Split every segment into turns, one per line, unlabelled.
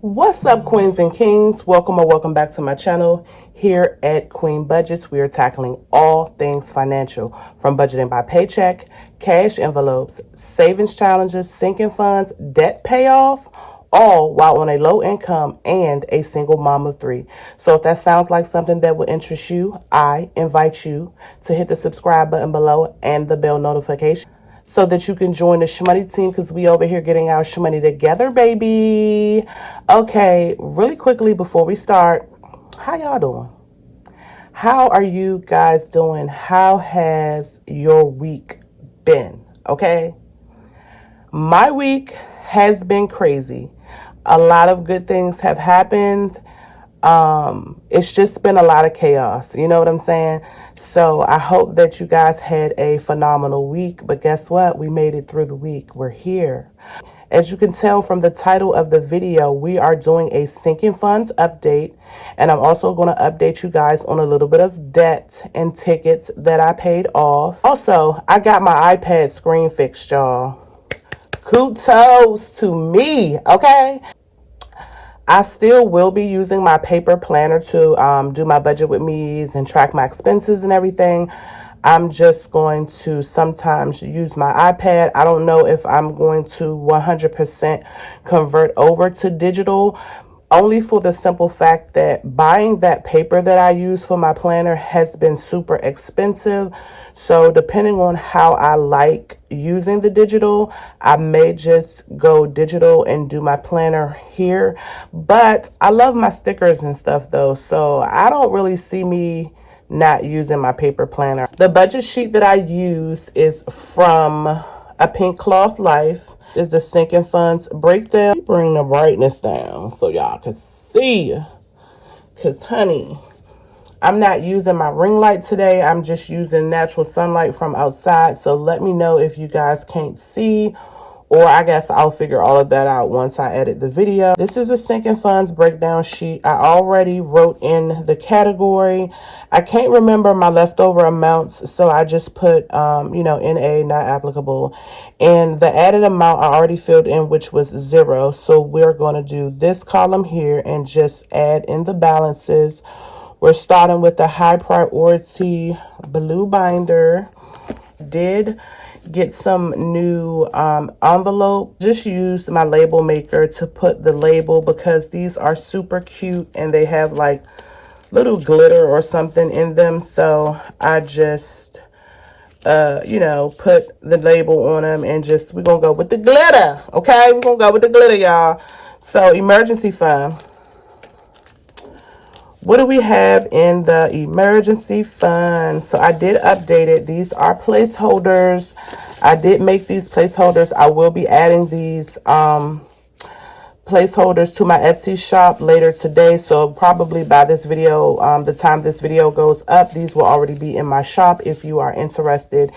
What's up, queens and kings? Welcome or welcome back to my channel. Here at Queen Budgets, we are tackling all things financial, from budgeting by paycheck, cash envelopes, savings challenges, sinking funds, debt payoff, all while on a low income and a single mom of three. So if that sounds like something that would interest you, I invite you to hit the subscribe button below and the bell notification, so that you can join the Shmoney team, because we over here getting our shmoney together, baby. Okay, really quickly before we start, how y'all doing? How are you guys doing? How has your week been? Okay, my week has been crazy. A lot of good things have happened. It's just been a lot of chaos, you know what I'm saying? So I hope that you guys had a phenomenal week, but guess what? We made it through the week. We're here. As you can tell from the title of the video, we are doing a sinking funds update, and I'm also going to update you guys on a little bit of debt and tickets that I paid off. Also, I got my iPad screen fixed, y'all. Kudos to me, okay? I still will be using my paper planner to do my budget with me's and track my expenses and everything. I'm just going to sometimes use my iPad. I don't know if I'm going to 100% convert over to digital, only for the simple fact that buying that paper that I use for my planner has been super expensive. So depending on how I like using the digital, I may just go digital and do my planner here. But I love my stickers and stuff though, so I don't really see me not using my paper planner. The budget sheet that I use is from A Pink Cloth Life. Is the sinking funds breakdown. Bring the brightness down so y'all can see, because honey, I'm not using my ring light today. I'm just using natural sunlight from outside. So let me know if you guys can't see, or I guess I'll figure all of that out once I edit the video. This is a sinking funds breakdown sheet. I already wrote in the category. I can't remember my leftover amounts, so I just put, NA, not applicable. And the added amount I already filled in, which was 0. So we're going to do this column here and just add in the balances. We're starting with the high priority blue binder. Did get some new envelope. Just used my label maker to put the label, because these are super cute and they have like little glitter or something in them. So I just put the label on them, and just we're gonna go with the glitter. Okay, we're gonna go with the glitter, y'all. So emergency fund. What do we have in the emergency fund? So I did update it. These are placeholders. I did make these placeholders. I will be adding these placeholders to my Etsy shop later today. So probably by this video, the time this video goes up, these will already be in my shop if you are interested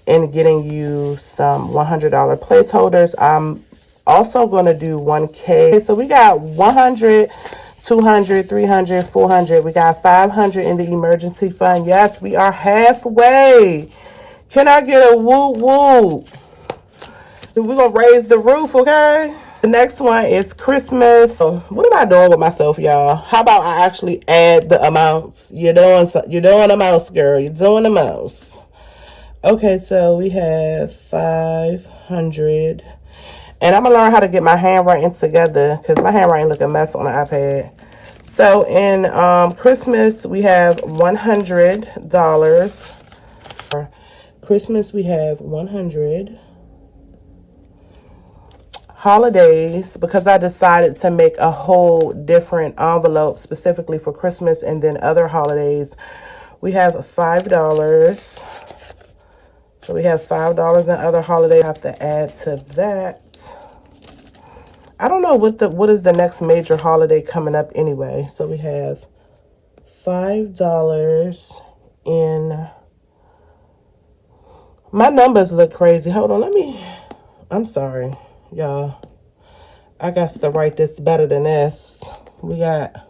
in getting you some $100 placeholders. I'm also going to do 1K. So we got 100, 200, 300, 400. We got 500 in the emergency fund. Yes, we are halfway. Can I get a woo woo? We're going to raise the roof, okay? The next one is Christmas. So what am I doing with myself, y'all? How about I actually add the amounts? You're doing the most, girl. You're doing the most. Okay, so we have 500. And I'm going to learn how to get my handwriting together, because my handwriting look a mess on the iPad. So in Christmas, we have $100. For Christmas, we have 100. Holidays, because I decided to make a whole different envelope specifically for Christmas and then other holidays, we have $5. So we have $5 in other holidays. I have to add to that. I don't know what is the next major holiday coming up anyway. So we have $5 in. My numbers look crazy. Hold on, I'm sorry, y'all. I got to write this better than this. We got,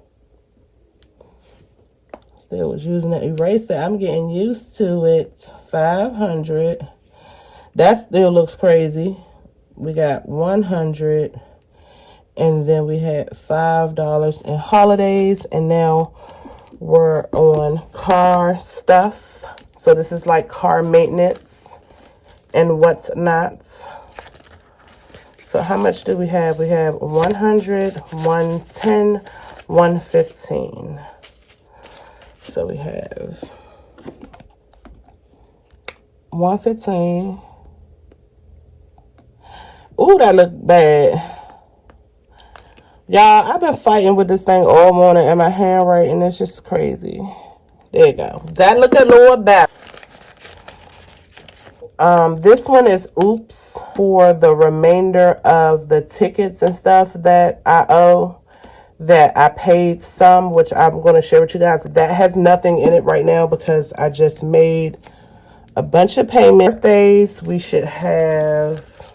still was using the eraser. I'm getting used to it. 500. That still looks crazy. We got 100. And then we had $5 in holidays. And now we're on car stuff. So this is like car maintenance and what's not. So how much do we have? We have 100, 110, 115. So we have 115. Ooh, that looked bad. Y'all, I've been fighting with this thing all morning and my handwriting is just crazy. There you go. That look a little better. This one is oops for the remainder of the tickets and stuff that I owe, that I paid some, which I'm going to share with you guys. That has nothing in it right now because I just made a bunch of payments. Birthdays, we should have,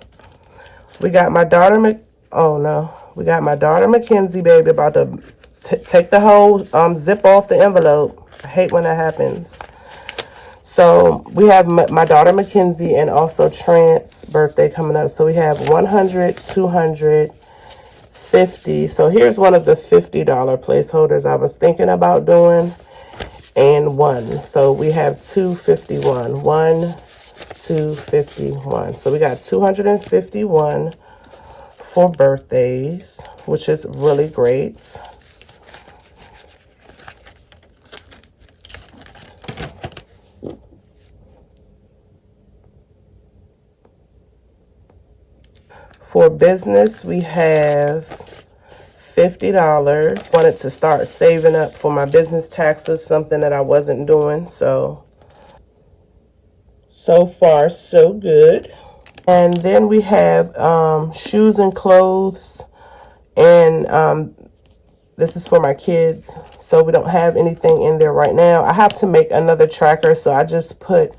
we got my daughter, oh no, we got my daughter Mackenzie, baby, about to take the whole zip off the envelope. I hate when that happens. So we have my daughter Mackenzie and also Trent's birthday coming up. So we have 100, 200, 50. So here's one of the $50 placeholders I was thinking about doing, and one. So we have 251. 251. So we got 251 for birthdays, which is really great. For business, we have $50. Wanted to start saving up for my business taxes, something that I wasn't doing. So far, so good. And then we have shoes and clothes. And this is for my kids. So we don't have anything in there right now. I have to make another tracker. So I just put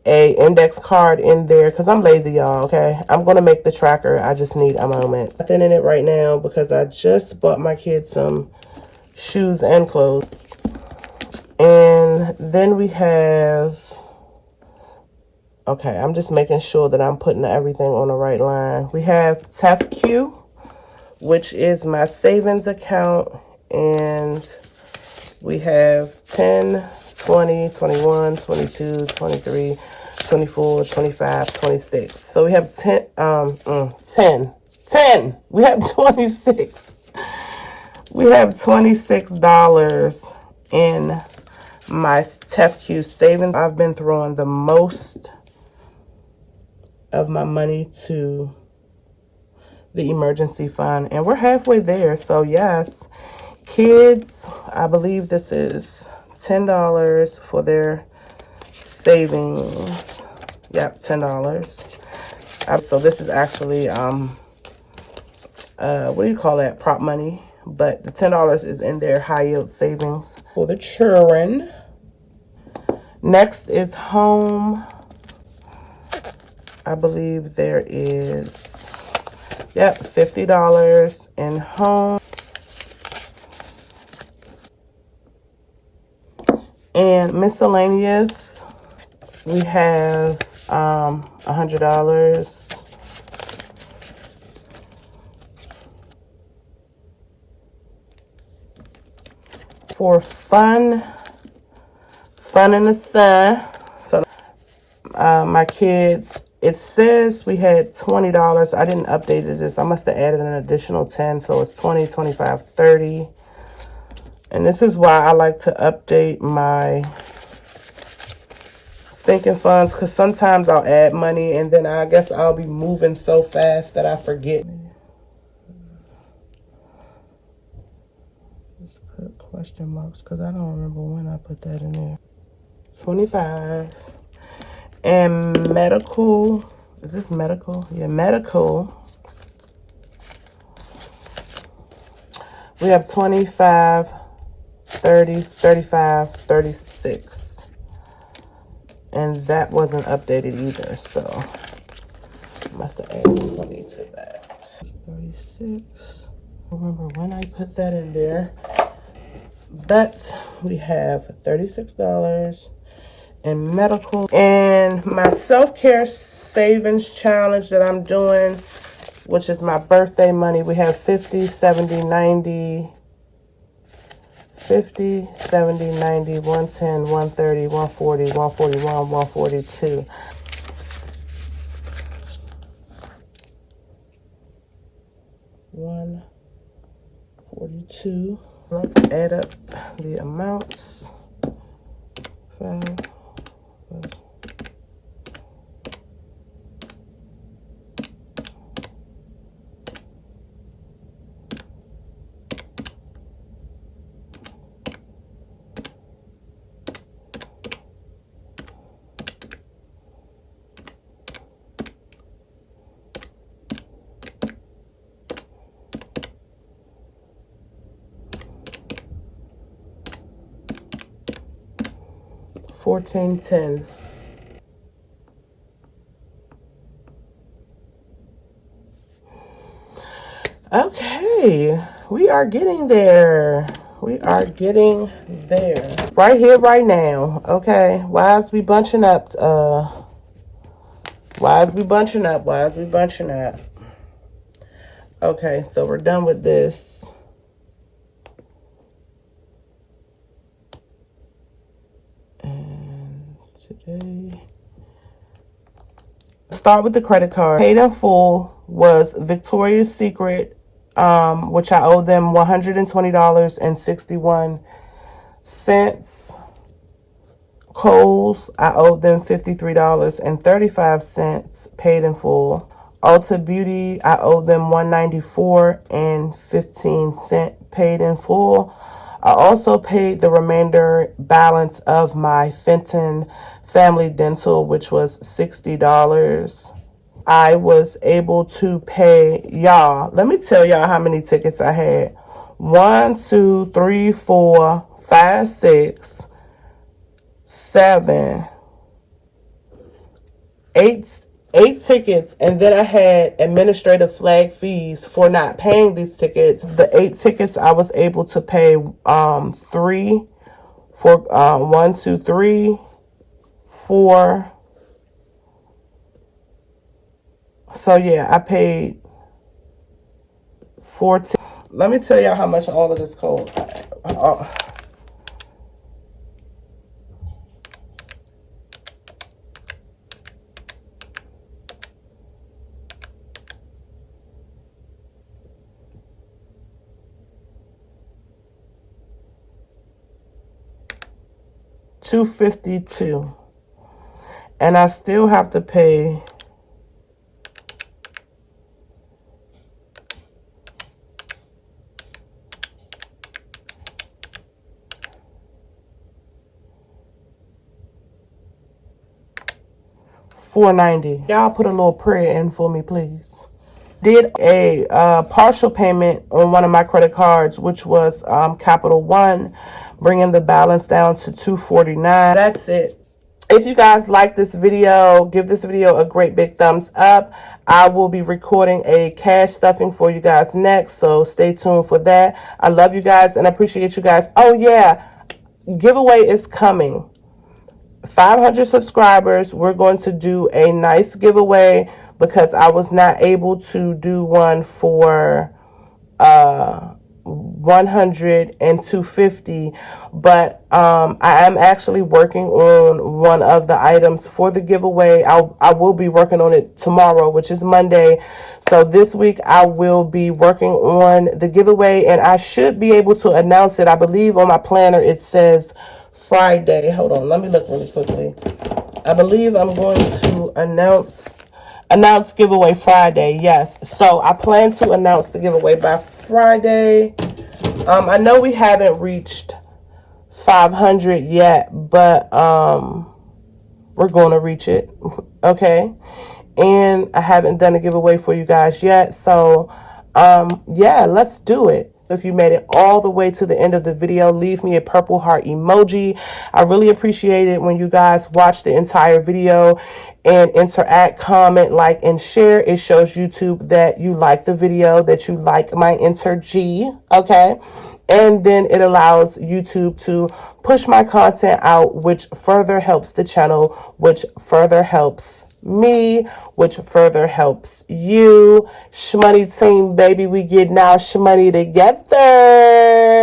a index card in there because I'm lazy, y'all. Okay, I'm gonna make the tracker. I just need a moment. Nothing in it right now because I just bought my kids some shoes and clothes. And then we have, okay, I'm just making sure that I'm putting everything on the right line. We have TEFQ, which is my savings account, and we have 10, 20, 21, 22, 23, 24, 25, 26. So we have 10. We have 26. We have $26 in my TEFQ savings. I've been throwing the most of my money to the emergency fund, and we're halfway there. So yes, kids, I believe this is $10 for their savings. Yep, $10. So this is actually what do you call that, prop money, but the $10 is in their high yield savings for the children. Next is home. I believe there is, yep, $50 in home. And miscellaneous, we have $100. For fun in the sun. So my kids, it says we had $20. I didn't update this. I must have added an additional 10. So it's 20, 25, 30. And this is why I like to update my sinking funds, because sometimes I'll add money and then I guess I'll be moving so fast that I forget. Just put question marks because I don't remember when I put that in there. 25. And medical, is this medical? Yeah, medical. We have 25, 30, 35, 36. And that wasn't updated either, so I must have added 20 to that. 36. I don't remember when I put that in there. But we have $36 in medical. And my self-care savings challenge that I'm doing, which is my birthday money. We have 50, 70, 90, 50, 70, 90, 110, 130, 140, 141, 142. $142. Let's add up the amounts. 5. 1410. Okay, we are getting there. We are getting there. Right here, right now. Okay, why is we bunching up? Why is we bunching up? Why is we bunching up? Okay, so we're done with this. And today, start with the credit card. Paid in full was Victoria's Secret, which I owe them $120.61. Kohl's, I owe them $53.35 paid in full. Ulta Beauty, I owe them $194.15 paid in full. I also paid the remainder balance of my Fenton Family Dental, which was $60. I was able to pay, y'all, let me tell y'all how many tickets I had. 1, 2, 3, 4, 5, 6, 7, 8 tickets, and then I had administrative flag fees for not paying these tickets. The 8 tickets I was able to pay 3 for 1, 2, 3, 4. So yeah, I paid 14. Let me tell y'all how much all of this cost. $252, and I still have to pay $490. Y'all put a little prayer in for me, please. Did a partial payment on one of my credit cards, which was Capital One, bringing the balance down to $249. That's it. If you guys like this video, give this video a great big thumbs up. I will be recording a cash stuffing for you guys next, so stay tuned for that. I love you guys and I appreciate you guys. Oh yeah, giveaway is coming. 500 subscribers, we're going to do a nice giveaway because I was not able to do one for 100 and 250, but I am actually working on one of the items for the giveaway. I will be working on it tomorrow, which is Monday. So this week I will be working on the giveaway and I should be able to announce it. I believe on my planner it says Friday. Hold on, let me look really quickly. I believe I'm going to announce giveaway Friday. Yes, so I plan to announce the giveaway by Friday. I know we haven't reached 500 yet, but we're going to reach it. Okay, and I haven't done a giveaway for you guys yet, so yeah, let's do it. If you made it all the way to the end of the video, leave me a purple heart emoji. I really appreciate it when you guys watch the entire video and interact, comment, like, and share. It shows YouTube that you like the video, that you like my energy, okay? And then it allows YouTube to push my content out, which further helps the channel, which further helps me, which further helps you. Shmoney team, baby, we getting our shmoney together.